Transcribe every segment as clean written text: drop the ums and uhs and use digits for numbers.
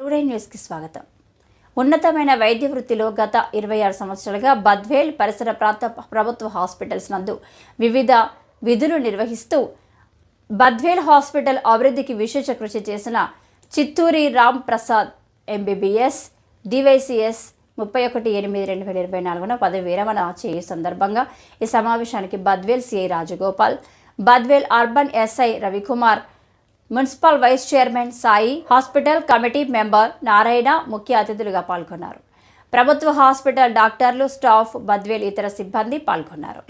Today న్యూస్కి స్వాగతం. ఉన్నతమైన వైద్య వృత్తిలో గత 26 సంవత్సరాలుగా బద్వేల్ పరిసర ప్రాంత ప్రభుత్వ హాస్పిటల్స్ నందు వివిధ విధులు నిర్వహిస్తూ బద్వేల్ హాస్పిటల్ అభివృద్ధికి విశేష కృషి చేసిన చిత్తూరి రామ్ ప్రసాద్ ఎంబీబీఎస్ డివైసిఎస్ 31/8/2024 పదవి విరమణ చేయు సందర్భంగా ఈ సమావేశానికి Badvel CI Rajagopal, Badvel urban SI Ravikumar, municipal vice chairman Sai, hospital committee member Narayana ముఖ్య అతిథులుగా పాల్గొన్నారు. ప్రభుత్వ హాస్పిటల్ డాక్టర్లు, స్టాఫ్, బద్వేల్ ఇతర సిబ్బంది పాల్గొన్నారు.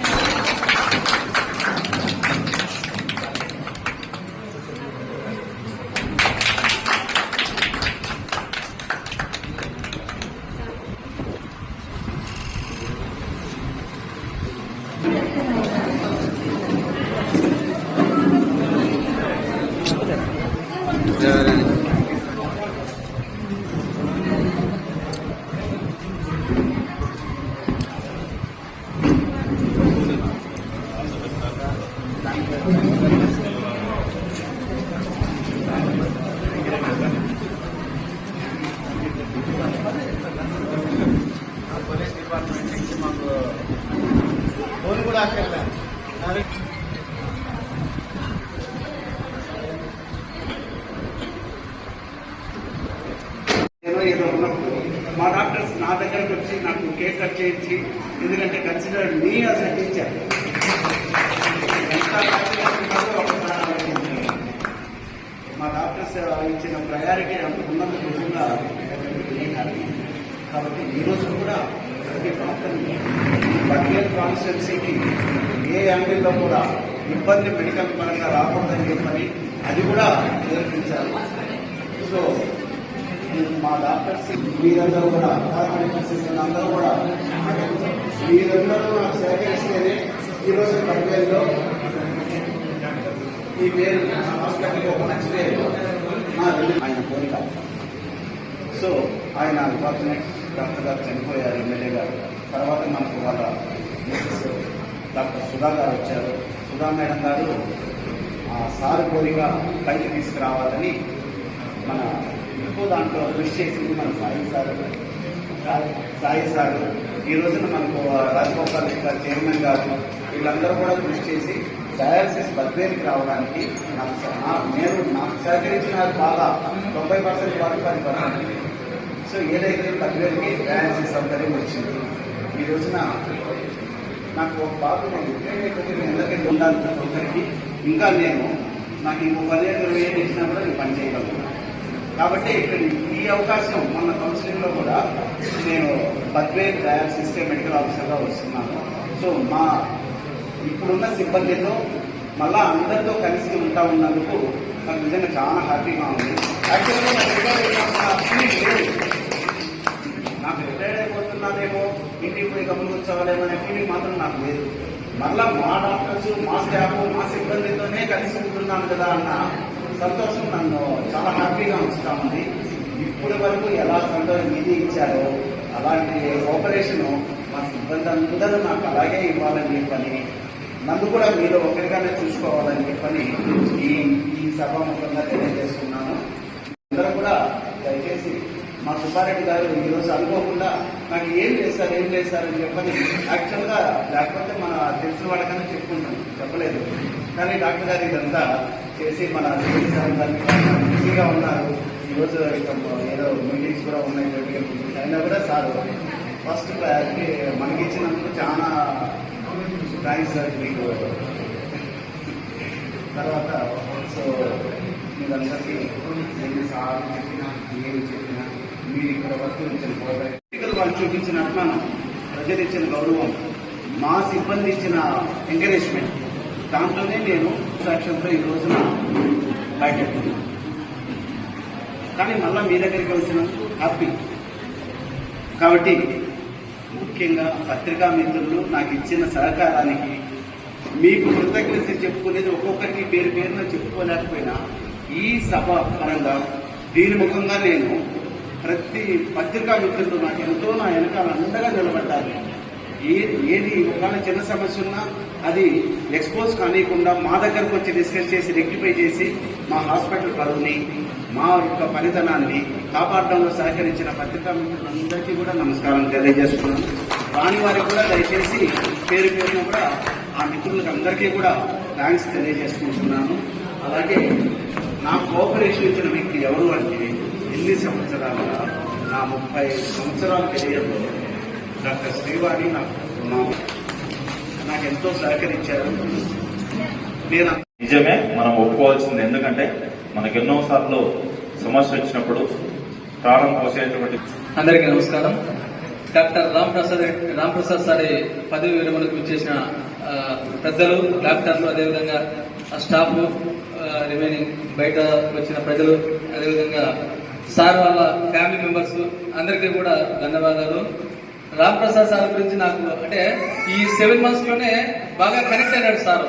ఏదో ఉన్నప్పుడు మా డాక్టర్స్ నా దగ్గరకు వచ్చి నాకు కేక్ కట్ చేయించి, ఎందుకంటే considered me as a teacher ఎంత ఒకసారి ఆలోచించారు. మా డాక్టర్స్ ఇచ్చిన ప్రయారిటీ అంత ఉన్నందుకు నిజంగా కాబట్టి ఈ రోజు కూడా ప్రతి డాక్టర్ని బద్వేల్ కాన్స్టిట్యున్సీకి ఏ యాంగిల్లో కూడా ఇబ్బంది మెడికల్ పరంగా రాకూడదని చెప్పని అది కూడా నేర్పించారు. సో మా డాక్టర్స్ మీరందరూ కూడా అందరూ కూడా మీరందరూ నాకు సహకరిస్తేనే ఈరోజు బద్వేల్లో ఈ పేరు హాస్పిటల్కి ఒక మంచి పేరు ఆయన కోరిక. సో ఆయన అన్ఫార్చునేట్ డాక్టర్ గారు చనిపోయారు, ఎమ్మెల్యే గారు. తర్వాత మనకు వాళ్ళ డాక్టర్ సుధా గారు వచ్చారు. సుధా మేడం గారు సార్ కోరిక పైకి తీసుకురావాలని మన ఎక్కువ దాంట్లో కృషి చేసింది మన సాయి సార్. ఈ రోజున మనకు రాజగోపాల్ గారు చైర్మన్ గారు వీళ్ళందరూ కూడా కృషి చేసి డయాలసిస్ బద్వేల్కి రావడానికి నాకు సహకరించినారు బాగా 90% 40%. సో ఏదైతే బద్వేల్కి డయాలసిస్ సౌకర్యం వచ్చింది. ఈ రోజున నాకు ఒక బాబు నేను ఉండాలి ఒకరికి, ఇంకా నాకు ఇంకో 15-20 ఏళ్ళు ఇచ్చినా కూడా నేను పని చేయగలను. కాబట్టి ఇక్కడ ఈ అవకాశం మన కౌన్సిలింగ్లో కూడా నేను బద్వేల్ డయాలసిస్ మెడికల్ ఆఫీసర్గా వస్తున్నాను. సో మా ఇప్పుడున్న సిబ్బందితో మళ్ళా అందరితో కలిసి ఉంటా ఉన్నందుకు నాకు నిజంగా చాలా హ్యాపీగా ఉంది. యాక్చువల్గా నాకు రిటైర్డ్ అయిపోతున్నానేమో, ఇంటికి పోయి గమని కూర్చోవాలేమో అనే ఫీలింగ్ మాత్రం నాకు లేదు. మళ్ళా మా డాక్టర్స్, మా స్టాఫ్, మా సిబ్బందితోనే కలిసి ఉంటున్నాను కదా అన్న సంతోషం నన్ను చాలా హ్యాపీగా ఉంచుతా ఉంది. ఇప్పటి వరకు ఎలా సంతోషం ఇది ఇచ్చారో అలాంటి ఆపరేషను మా సిబ్బంది అందరూ నాకు అలాగే ఇవ్వాలని చెప్పని, నన్ను కూడా మీరు ఒకరిగానే చూసుకోవాలని చెప్పని ఈ సభాముఖంగా తెలియజేస్తున్నాను. అందరూ కూడా దయచేసి మా సుబ్బారెడ్డి గారు ఈరోజు అనుకోకుండా నాకు ఏం చేస్తారని చెప్పని, యాక్చువల్గా లేకపోతే మన తెలిసిన వాళ్ళకన్నా చెప్పుకుంటాను, చెప్పలేదు. కానీ డాక్టర్ గారు ఇదంతా చేసి మన బిజీగా ఉన్నారు. ఈరోజు ఏదో మీటింగ్స్ కూడా ఉన్నాయి, అయినా కూడా సార్ ఫస్ట్ ప్రయారిటీ మనకి ఇచ్చినందుకు చాలా థ్యాంక్స్ సార్ మీకు. తర్వాత సో మీరందరికీ నేను సార్ చెప్పినా ఏమి చెప్పినా మీరు ఇక్కడ వరకు ఇచ్చిన వాళ్ళు చూపించిన అభిమానం, ప్రజలు ఇచ్చిన గౌరవం, మా సిబ్బంది ఇచ్చిన ఎంకరేజ్మెంట్, దాంట్లోనే నేను సాక్ష్యంతో ఈ రోజున బయటెడుతున్నాను. కానీ మళ్ళీ మీ దగ్గరికి వచ్చినందుకు హ్యాపీ. కాబట్టి ముఖ్యంగా పత్రికా మిత్రులు నాకు ఇచ్చిన సహకారానికి మీకు కృతజ్ఞత చెప్పుకునేది ఒక్కొక్కరికి పేరు పేరున చెప్పుకోలేకపోయినా ఈ సభ పరంగా దీని ముఖంగా నేను ప్రతి పత్రికా మిత్రులు నాకు ఎంతో నా వెనకాల అండగా నిలబడ్డారు. ఏది ఒకవేళ చిన్న సమస్య ఉన్నా అది ఎక్స్పోజ్ కానియకుండా మా దగ్గరకు వచ్చి డిస్కస్ చేసి రెక్టిఫై చేసి మా హాస్పిటల్ పరువుని మా యొక్క పనితనాన్ని కాపాడడంలో సహకరించిన పత్రికా మిత్రులందరికీ కూడా నమస్కారం తెలియజేస్తున్నాను. రాని వారికి కూడా దయచేసి పేరు పేరున కూడా ఆ మిత్రులకు అందరికీ కూడా థ్యాంక్స్ తెలియజేసుకుంటున్నాను. అలాగే నా కోఆపరేషన్ ఇచ్చిన వ్యక్తి ఎవరు అంటే ఎన్ని సంవత్సరాలుగా నా 30 సంవత్సరాల కెరియర్లో డాక్టర్ శ్రీవాణి నాకెంతో సహకరించారు. నేను నిజమే, మనం ఒప్పుకోవాల్సింది. ఎందుకంటే మనకు ఎన్నోసార్లు సమస్య వచ్చినప్పుడు ప్రాణం పోసేటువంటి. అందరికీ నమస్కారం. డాక్టర్ రాంప్రసాద్ సారి పదవి విరమణకు చేసిన పెద్దలు, డాక్టర్లు, అదేవిధంగా స్టాఫ్, రిమైనింగ్ బయట వచ్చిన ప్రజలు, అదేవిధంగా సార్ వాళ్ళ ఫ్యామిలీ మెంబర్స్ అందరికీ కూడా ధన్యవాదాలు. రాంప్రసాద్ సార్ గురించి నాకు అంటే ఈ 7 months లోనే బాగా కనెక్ట్ అయినాడు సార్.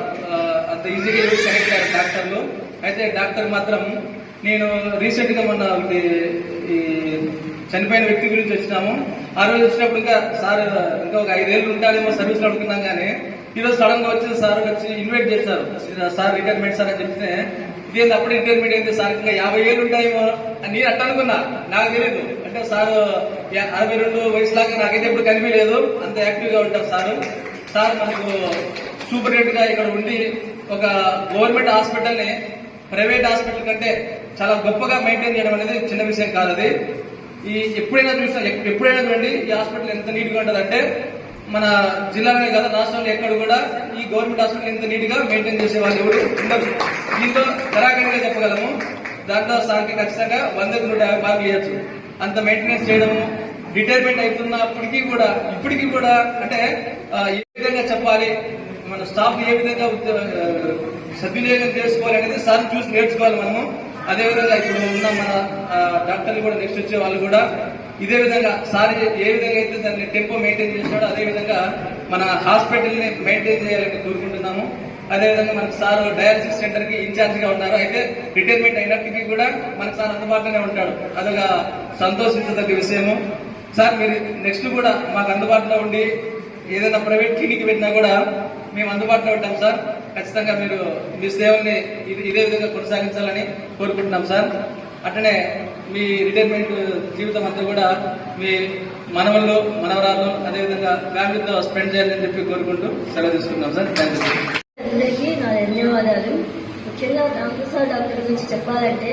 అంత ఈజీగా కనెక్ట్ అయ్యారు డాక్టర్లు. అయితే డాక్టర్ మాత్రం నేను రీసెంట్ గా మొన్న ఈ చనిపోయిన వ్యక్తి గురించి వచ్చినాము. ఆ రోజు వచ్చినప్పుడు ఇంకా సార్ ఇంకా ఒక 5 ఏళ్ళు ఉంటారేమో సర్వీస్ లో అనుకున్నాం, కానీ ఈ రోజు సడన్ గా వచ్చి సార్ వచ్చి ఇన్వైట్ చేశారు. సార్ రిటైర్మెంట్ సార్ అని చెప్తే ఇదేంటి అప్పుడు రిటైర్మెంట్ అయితే సార్ ఇంకా 50 ఏళ్ళు ఉంటాయేమో అని నేను అట్లా అనుకున్నా. నాకు తెలియదు అంటే సార్ 62 వయసులాగా నాకైతే ఇప్పుడు కనిపించలేదు. అంత యాక్టివ్ గా ఉంటారు సార్. సార్ మనకు సూపరింటెండెంట్ గా ఇక్కడ ఉండి ఒక గవర్నమెంట్ హాస్పిటల్ ని ప్రైవేట్ హాస్పిటల్ కంటే చాలా గొప్పగా మెయింటైన్ చేయడం అనేది చిన్న విషయం కాదు. అది ఎప్పుడైనా చూడండి ఈ హాస్పిటల్ ఎంత నీట్ గా ఉంటుందంటే మన జిల్లాలోనే కాదు రాష్ట్రంలో ఎక్కడ కూడా ఈ గవర్నమెంట్ హాస్పిటల్ ఇంత నీట్ గా మెయింటైన్ చేసే వాళ్ళు ఎవరు ఉండరు. దీంతో కరాఖండిగా చెప్పగలము. దాంట్లో సార్కి ఖచ్చితంగా 100కి 150 మార్కులు ఇవ్వచ్చు. అంత మెయింటెనెన్స్ చేయడము, రిటైర్మెంట్ అవుతున్నప్పటికీ కూడా ఇప్పటికీ కూడా అంటే ఏ విధంగా చెప్పాలి, మన స్టాఫ్ ఏ విధంగా సద్వినియోగం చేసుకోవాలి అనేది సార్ చూసి నేర్చుకోవాలి మనము. అదేవిధంగా ఇప్పుడు ఉన్న మన డాక్టర్లు కూడా నెక్స్ట్ వచ్చే వాళ్ళు కూడా ఇదే విధంగా సార్ ఏ విధంగా అయితే దాన్ని టెంపో మెయింటైన్ చేస్తాడో అదే విధంగా మన హాస్పిటల్ ని మెయింటైన్ చేయాలని కోరుకుంటున్నాము. అదేవిధంగా మనకు సార్ డయాలసిస్ సెంటర్ కి ఇన్ఛార్జ్ గా ఉన్నారు. అయితే రిటైర్మెంట్ అయినప్పటికీ కూడా మనకు సార్ అందుబాటులోనే ఉంటాడు. అదొక సంతోషించదగ్గ విషయము. సార్ మీరు నెక్స్ట్ కూడా మాకు అందుబాటులో ఉండి ఏదైనా ప్రైవేట్ క్లినిక్ పెట్టినా కూడా మేము అందుబాటులో ఉంటాం సార్. ఖచ్చితంగా మీరు మీ సేవల్ని ఇదే విధంగా కొనసాగించాలని కోరుకుంటున్నాం సార్. అట్లనే మీ రిటైర్మెంట్ జీవితం అంతా కూడా మీ మనవళ్ళు, మనవరాళ్ళు, అదేవిధంగా ఫ్యామిలీతో స్పెండ్ చేయాలని చెప్పి కోరుకుంటూ సెలవు తీసుకుంటున్నాం సార్. Thank you sir. అందరికీ నా ధన్యవాదాలు. ముఖ్యంగా రాంప్రసాద్ డాక్టర్ గురించి చెప్పాలంటే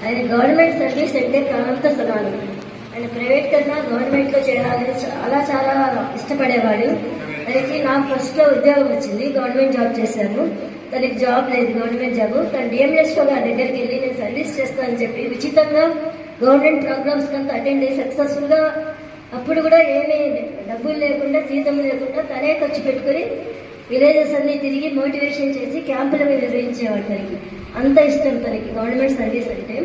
ఆయన గవర్నమెంట్ సర్వీస్ అంటే ప్రాణంతో సమానం. ఆయన ప్రైవేట్ కన్నా గవర్నమెంట్ లో చేరాలని చాలా చాలా ఇష్టపడేవాడు. ఆయనకి నాకు ఫస్ట్ లో ఉద్యోగం వచ్చింది, గవర్నమెంట్ జాబ్ చేశాను. తనకి జాబ్ లేదు, గవర్నమెంట్ జాబ్. తను డిఎంఎస్ఓ గారి దగ్గరికి వెళ్ళి నేను సర్వీస్ చేస్తానని చెప్పి ఉచితంగా గవర్నమెంట్ ప్రోగ్రామ్స్ కంతా అటెండ్ అయ్యి సక్సెస్ఫుల్ గా అప్పుడు కూడా ఏమీ డబ్బులు లేకుండా జీతం లేకుండా తనే ఖర్చు పెట్టుకుని విలేజెస్ అన్ని తిరిగి మోటివేషన్ చేసి క్యాంపులు నిర్వహించేవాడు. తనకి అంత ఇష్టం తనకి గవర్నమెంట్ సర్వీస్ అంటే.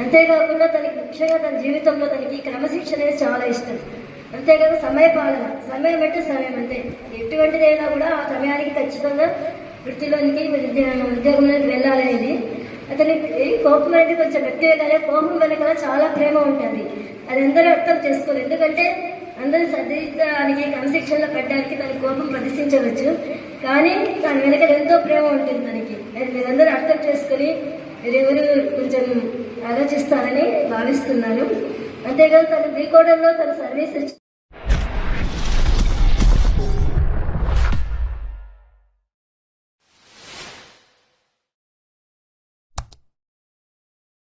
అంతేకాకుండా తనకి ముఖ్యంగా తన జీవితంలో తనకి క్రమశిక్షణ అనేది చాలా ఇష్టం. అంతేకాదు సమయ పాలన, సమయం అంటే సమయం అంతే. ఎటువంటిదైనా కూడా ఆ సమయానికి ఖచ్చితంగా వృత్తిలోనికి ఉద్యోగంలోకి వెళ్ళాలనేది. అతనికి కోపం అనేది కొంచెం వ్యక్తివే కానీ కోపం వెనకాల చాలా ప్రేమ ఉంటుంది. అది అందరూ అర్థం చేసుకోరు. ఎందుకంటే అందరూ సర్దిద్దానికి క్రమశిక్షణలో పెట్టడానికి తన కోపం ప్రదర్శించవచ్చు, కానీ దాని వెనక ఎంతో ప్రేమ ఉంటుంది తనకి. అది మీరందరూ అర్థం చేసుకుని మీరెవరు కొంచెం ఆలోచిస్తారని భావిస్తున్నాను. అంతేకాదు తను శ్రీకోటంలో తన సర్వీస్